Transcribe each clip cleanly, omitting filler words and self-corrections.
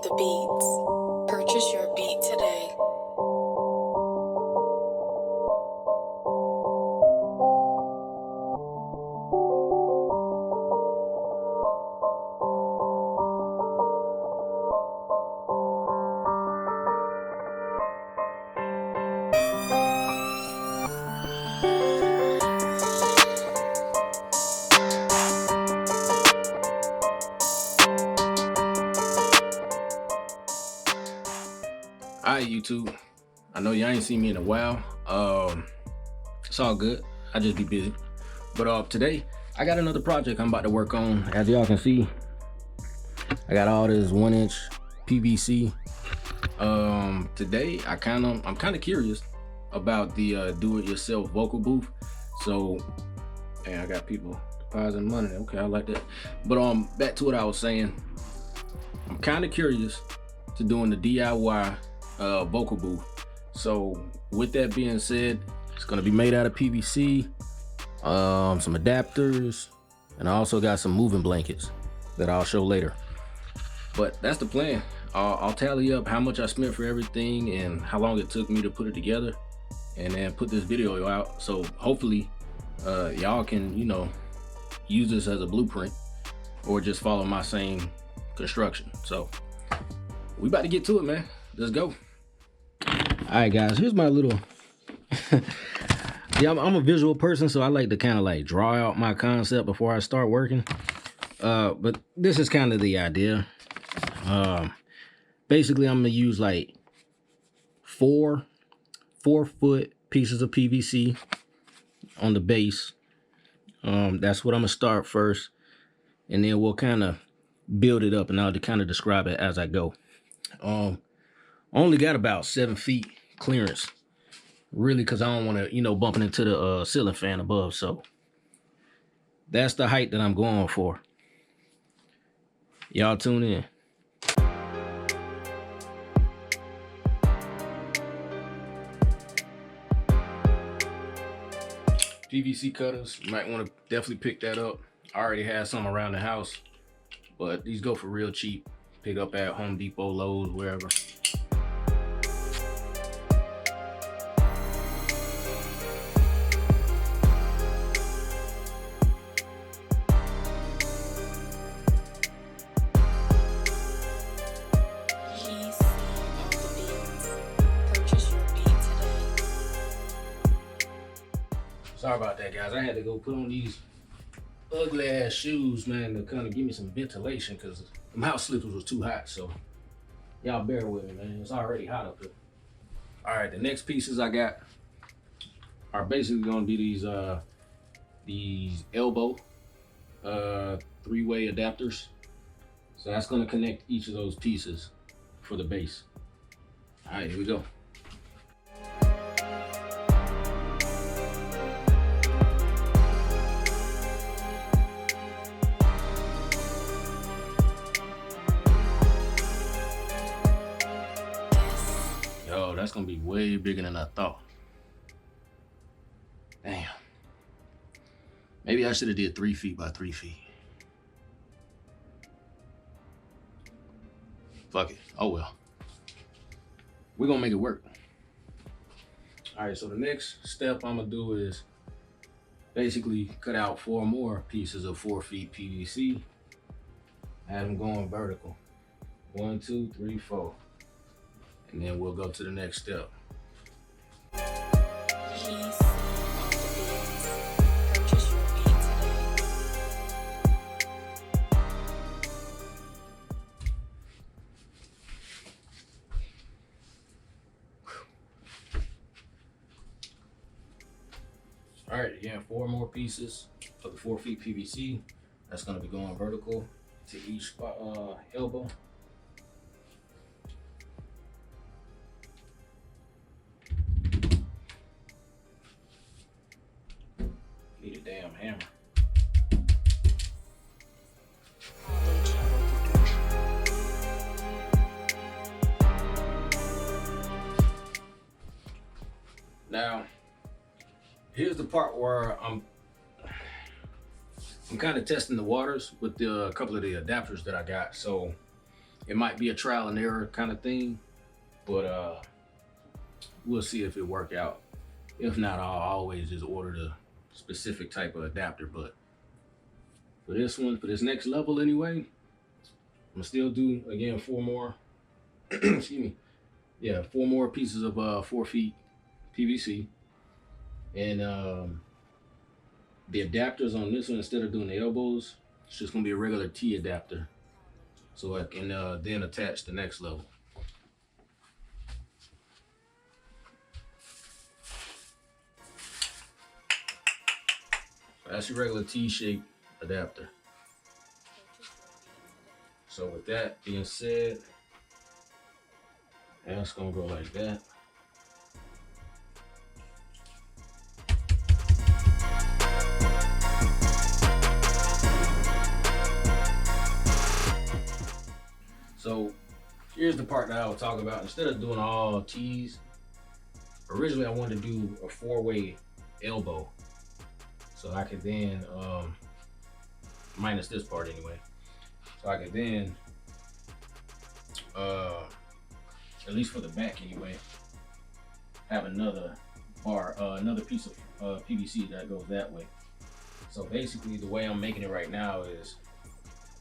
the beats. Purchase your beat today. Alright, YouTube. I know y'all ain't seen me in a while. It's all good. I just be busy. But today I got another project I'm about to work on. As y'all can see, I got all this 1-inch PVC. Today I'm kind of curious about the do-it-yourself vocal booth. So, and I got people depositing money. Okay, I like that. But back to what I was saying. I'm kind of curious to doing the DIY vocal booth. So with that being said, it's gonna be made out of PVC, some adapters, and I also got some moving blankets that I'll show later. But that's the plan. I'll tally up how much I spent for everything and how long it took me to put it together, and then put this video out. So hopefully y'all can, use this as a blueprint or just follow my same construction. So we about to get to it, man. Let's go. All right, guys, here's my little yeah, I'm a visual person, so I like to kind of like draw out my concept before I start working. But this is kind of the idea. Basically I'm gonna use like four 4-foot pieces of PVC on the base. That's what I'm gonna start first, and then we'll kind of build it up, and I'll kind of describe it as I go. Only got about 7 feet clearance, really, because I don't want to, bumping into the ceiling fan above. So that's the height that I'm going for. Y'all tune in. PVC cutters, you might want to definitely pick that up. I already have some around the house, but these go for real cheap. Pick up at Home Depot, Lowe's, wherever. Sorry about that, guys. I had to go put on these ugly ass shoes, man, to kind of give me some ventilation, because my house slippers was too hot. So y'all bear with me, man. It's already hot up here. All right, the next pieces I got are basically gonna be these elbow 3-way adapters. So that's gonna connect each of those pieces for the base. All right, here we go. That's gonna be way bigger than I thought. Damn. Maybe I should have did 3 feet by 3 feet. Fuck it. Oh well. We're gonna make it work. All right, so the next step I'm gonna do is basically cut out 4 more pieces of 4 feet PVC. Have them going vertical. 1, 2, 3, 4. And then we'll go to the next step. All right, again, 4 more pieces of the 4 feet PVC. That's gonna be going vertical to each elbow. Need a damn hammer. Now, here's the part where I'm kind of testing the waters with a couple of the adapters that I got. So It might be a trial and error kind of thing, but we'll see if it work out. If not, I'll always just order the specific type of adapter. But for this one, for this next level anyway, I'm gonna still do again 4 more. Excuse me. Yeah, 4 more pieces of 4 feet PVC, and the adapters on this one, instead of doing the elbows, it's just gonna be a regular T adapter, so I can then attach the next level. That's your regular T-shaped adapter. So with that being said, that's gonna go like that. So here's the part that I was talking about. Instead of doing all T's, originally I wanted to do a 4-way elbow. So I could then, minus this part anyway. So I could then, at least for the back anyway, have another bar, another piece of PVC that goes that way. So basically the way I'm making it right now is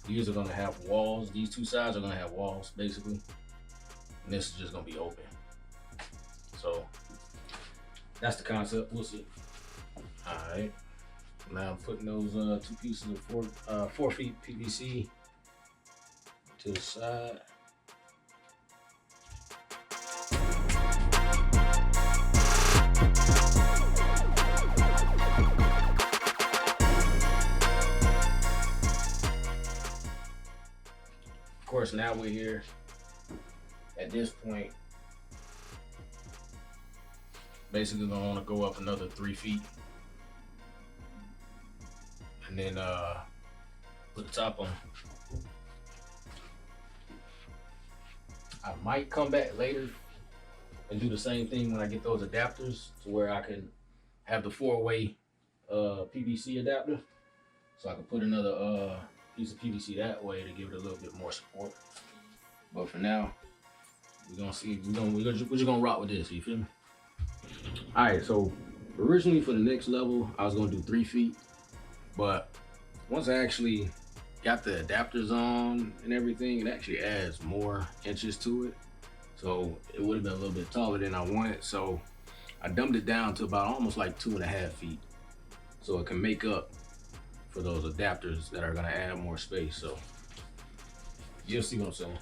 these are gonna have walls. These 2 sides are gonna have walls basically. And this is just gonna be open. So that's the concept, we'll see. All right. Now I'm putting those 2 pieces of 4 feet PVC to the side. Of course, now we're here at this point. Basically gonna want to go up another 3 feet. And then put the top on. I might come back later and do the same thing when I get those adapters to where I can have the 4-way PVC adapter. So I can put another piece of PVC that way to give it a little bit more support. But for now, we're gonna see, we're just gonna rock with this, you feel me? All right, so originally for the next level, I was gonna do 3 feet. But once I actually got the adapters on and everything, it actually adds more inches to it. So it would have been a little bit taller than I wanted. So I dumbed it down to about almost like 2.5 feet. So it can make up for those adapters that are gonna add more space. So you'll see what I'm saying.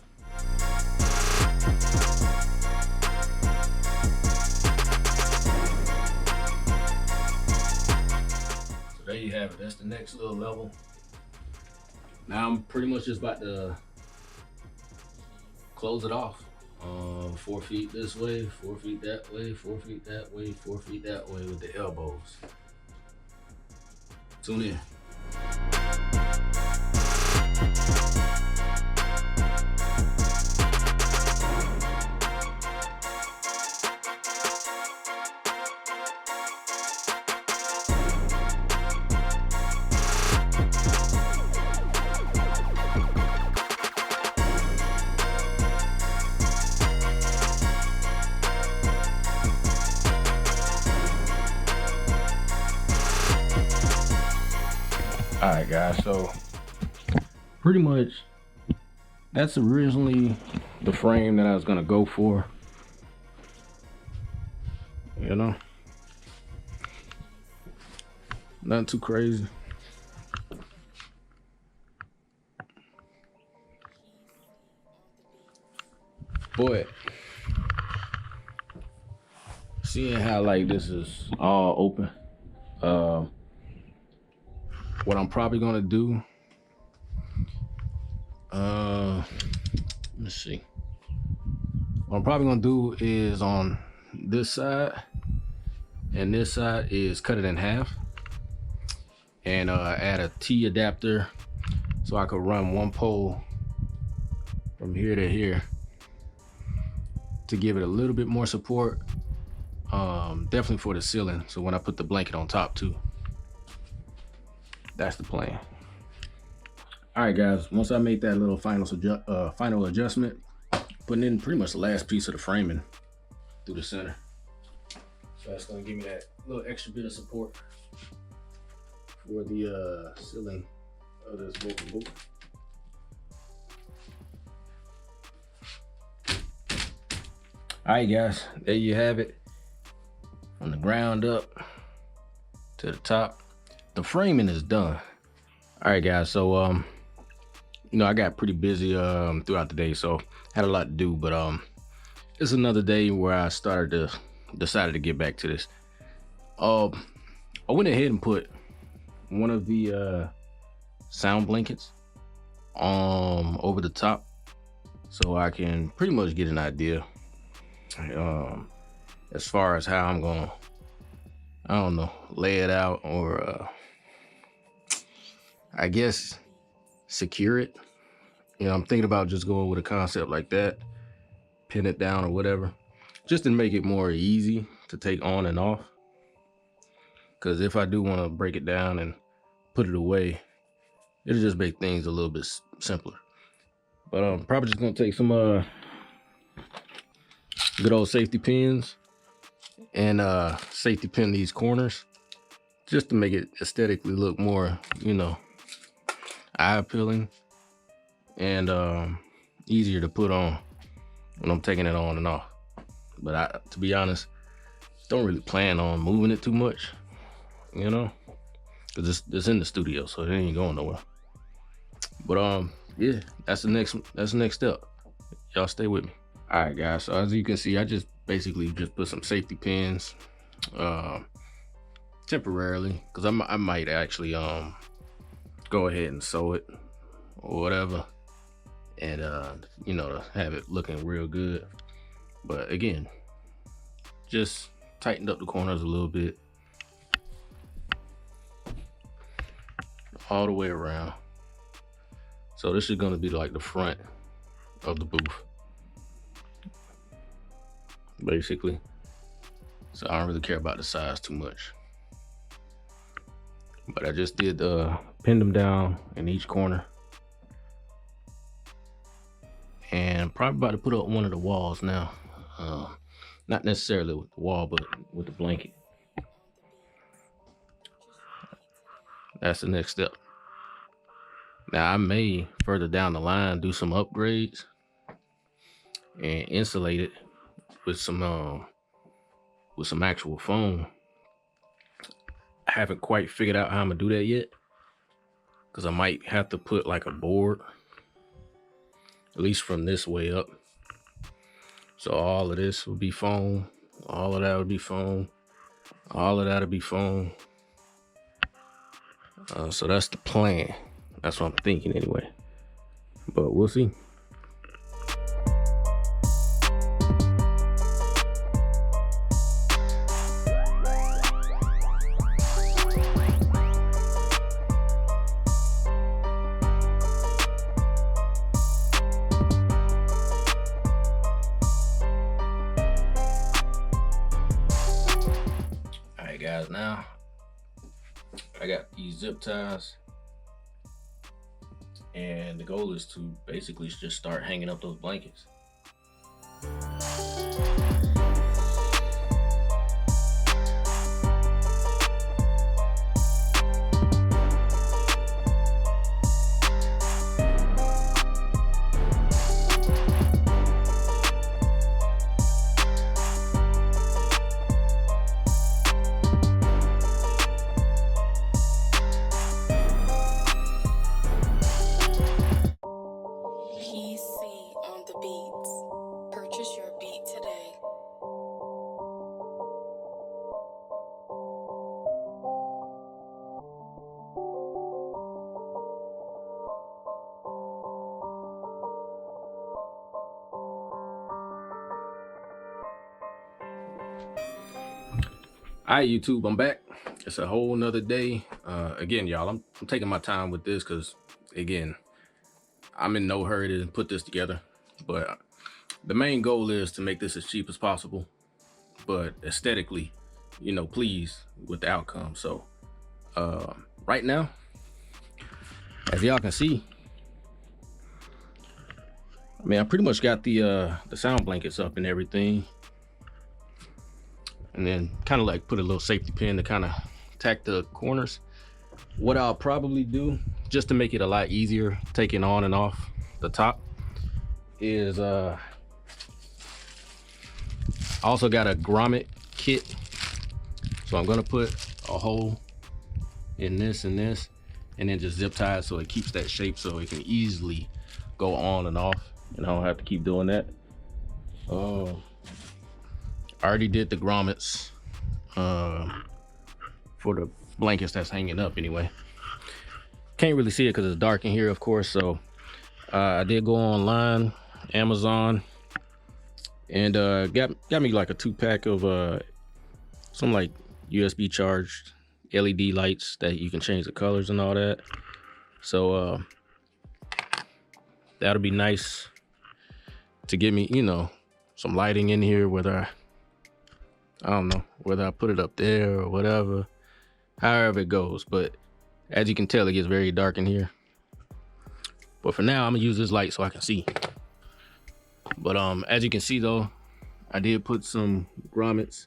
There you have it. That's the next little level. Now I'm pretty much just about to close it off. 4 feet this way, 4 feet that way, 4 feet that way, 4 feet that way with the elbows. Tune in. All right, guys, so pretty much that's originally the frame that I was gonna go for, you know, nothing too crazy. But seeing how like this is all open, what I'm probably gonna do, let's see. What I'm probably gonna do is on this side and this side is cut it in half and add a T adapter so I could run 1 pole from here to here to give it a little bit more support. Definitely for the ceiling. So when I put the blanket on top too. That's the plan. All right, guys. Once I made that little final adjustment, putting in pretty much the last piece of the framing through the center. So that's gonna give me that little extra bit of support for the ceiling of this vocal booth. All right, guys, there you have it. From the ground up to the top, the framing is done. All right, guys, so you know, I got pretty busy throughout the day, so had a lot to do, but it's another day where I decided to get back to this. I went ahead and put one of the sound blankets over the top, so I can pretty much get an idea as far as how I'm gonna, I don't know, lay it out, or I guess secure it. You know, I'm thinking about just going with a concept like that, pin it down or whatever, just to make it more easy to take on and off. Because if I do want to break it down and put it away, it'll just make things a little bit simpler. But I'm probably just gonna take some good old safety pins and safety pin these corners just to make it aesthetically look more, you know, eye appealing and easier to put on when I'm taking it on and off. But to be honest, don't really plan on moving it too much, you know, because it's in the studio, so it ain't going nowhere. But yeah, that's the next step. Y'all stay with me. All right, guys, so as you can see, I just basically just put some safety pins temporarily, because I might actually go ahead and sew it or whatever, and you know, to have it looking real good. But again, just tightened up the corners a little bit all the way around. So this is going to be like the front of the booth, basically. So I don't really care about the size too much, but I just did pin them down in each corner, and probably about to put up one of the walls now. Not necessarily with the wall, but with the blanket. That's the next step. Now I may further down the line do some upgrades and insulate it with some actual foam. I haven't quite figured out how I'm gonna do that yet, because I might have to put like a board, at least from this way up. So all of this will be foam, all of that would be foam, all of that will be foam. So that's the plan. That's what I'm thinking anyway, but we'll see. All right, guys, now I got these zip ties, and the goal is to basically just start hanging up those blankets. PC on the beats. Purchase your beat today. All right, YouTube, I'm back. It's a whole nother day. Again, y'all, I'm taking my time with this because, again, I'm in no hurry to put this together. But the main goal is to make this as cheap as possible, but aesthetically, you know, pleased with the outcome. So right now, as y'all can see, I mean, I pretty much got the sound blankets up and everything. And then kind of like put a little safety pin to kind of tack the corners. What I'll probably do, just to make it a lot easier taking on and off the top, is I also got a grommet kit. So I'm gonna put a hole in this and this, and then just zip tie it so it keeps that shape so it can easily go on and off, and I don't have to keep doing that. I already did the grommets for the blankets that's hanging up anyway. Can't really see it because it's dark in here, of course. So I did go online, Amazon, and got me like a 2-pack of some like USB charged LED lights that you can change the colors and all that. So that'll be nice to give me, you know, some lighting in here, whether I don't know, whether I put it up there or whatever, however it goes. But as you can tell, it gets very dark in here. But for now, I'm gonna use this light so I can see. But as you can see though, I did put some grommets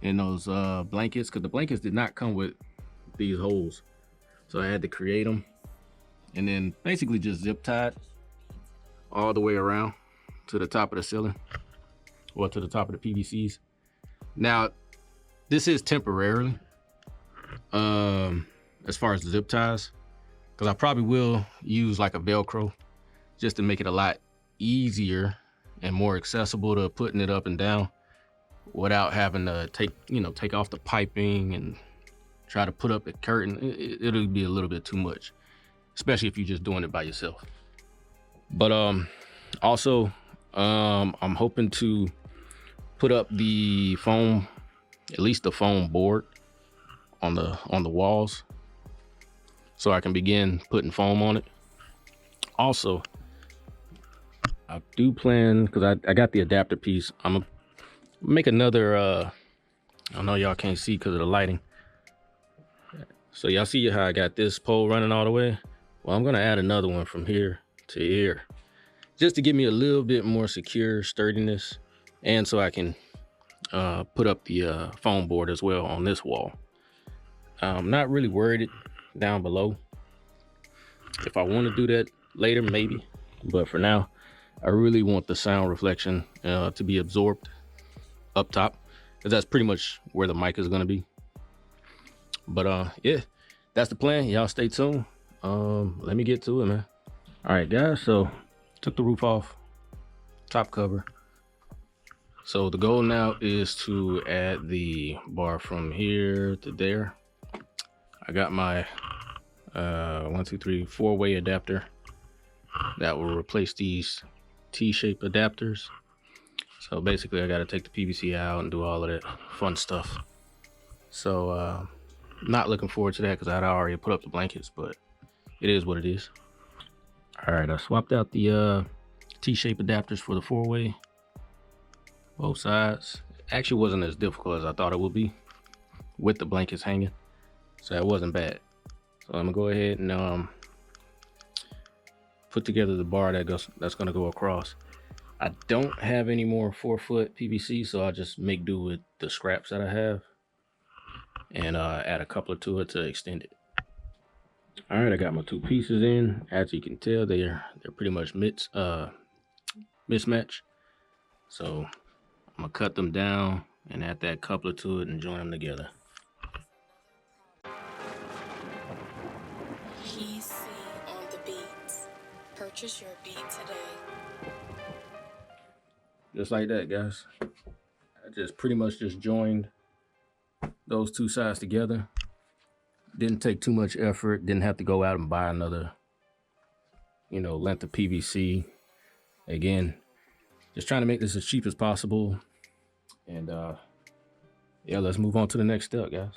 in those blankets, because the blankets did not come with these holes. So I had to create them, and then basically just zip tied all the way around to the top of the ceiling, or to the top of the PVCs. Now, this is temporarily, as far as the zip ties, because I probably will use like a Velcro just to make it a lot easier and more accessible to putting it up and down without having to take off the piping and try to put up the curtain. It'll be a little bit too much, especially if you're just doing it by yourself. But also, I'm hoping to put up the foam, at least the foam board on the walls, so I can begin putting foam on it. Also, I do plan, because I got the adapter piece, I'm gonna make another I know y'all can't see because of the lighting, so y'all see how I got this pole running all the way. Well, I'm gonna add another one from here to here, just to give me a little bit more secure sturdiness, and so I can put up the foam board as well on this wall. I'm not really worried down below. If I want to do that later, maybe, but for now, I really want the sound reflection to be absorbed up top, because that's pretty much where the mic is going to be. But yeah, that's the plan. Y'all stay tuned. Let me get to it, man. All right, guys, so took the roof off, top cover. So the goal now is to add the bar from here to there. I got my 4-way adapter that will replace these T-shaped adapters. So basically I got to take the PVC out and do all of that fun stuff. So not looking forward to that, because I'd already put up the blankets, but it is what it is. All right, I swapped out the T-shaped adapters for the 4-way, both sides. Actually wasn't as difficult as I thought it would be with the blankets hanging, so that wasn't bad. So I'm gonna go ahead and put together the bar that's gonna go across. I don't have any more 4-foot PVC, so I'll just make do with the scraps that I have and add a coupler to it to extend it. All right, I got my 2 pieces in. As you can tell, they're pretty much mismatch. So I'm gonna cut them down and add that coupler to it and join them together. PC on the beats. Purchase your beat today. Just like that, guys. I just pretty much just joined those 2 sides together. Didn't take too much effort. Didn't have to go out and buy another, length of PVC. Again, just trying to make this as cheap as possible. And yeah, let's move on to the next step, guys.